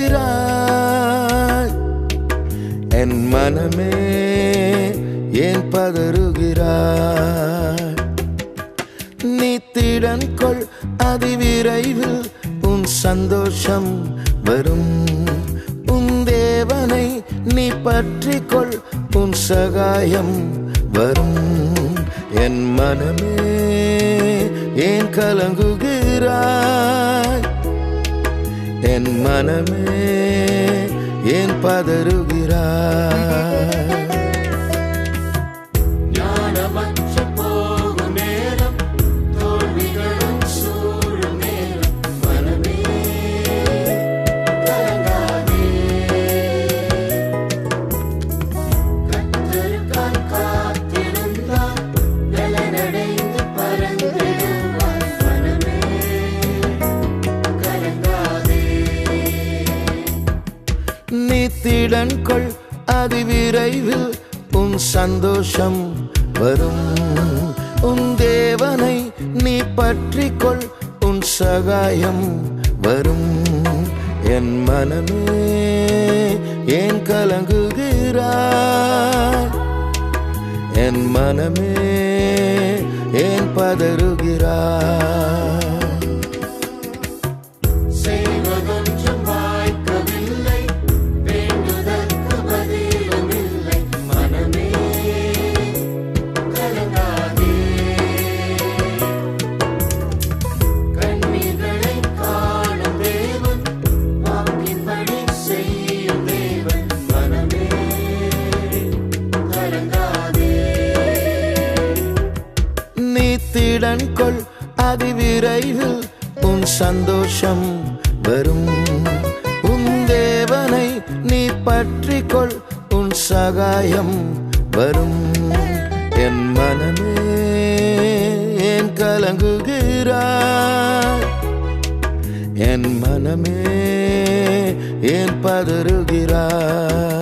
கலங்குகிறாய்? என் மனமே ஏன் பதறுகிறாய்? நீ திடன் கொள், அதிவிரைவில் உன் சந்தோஷம் வரும். உன் தேவனை நீ பற்றிக்கொள், உன் சகாயம் வரும். என் மனமே ஏன் கலங்குகிறாய்? என் மனமே ஏன் பதறுகிறாய்? நீ திடன் கொள், அதிவிரைவில் உன் சந்தோஷம் வரும். உன் தேவனை நீ பற்றிக்கொள், உன் சகாயம் வரும். என் மனமே ஏன் கலங்குகிறாய்? என் மனமே ஏன் பதறுகிறாய்? திடன் கொள், அதிவிரைவில் உன் சந்தோஷம் வரும். உன் தேவனை நீ பற்றிக்கொள், உன் சகாயம் வரும். என் மனமே ஏன் கலங்குகிறாய்? என் மனமே ஏன் பதறுகிறாய்?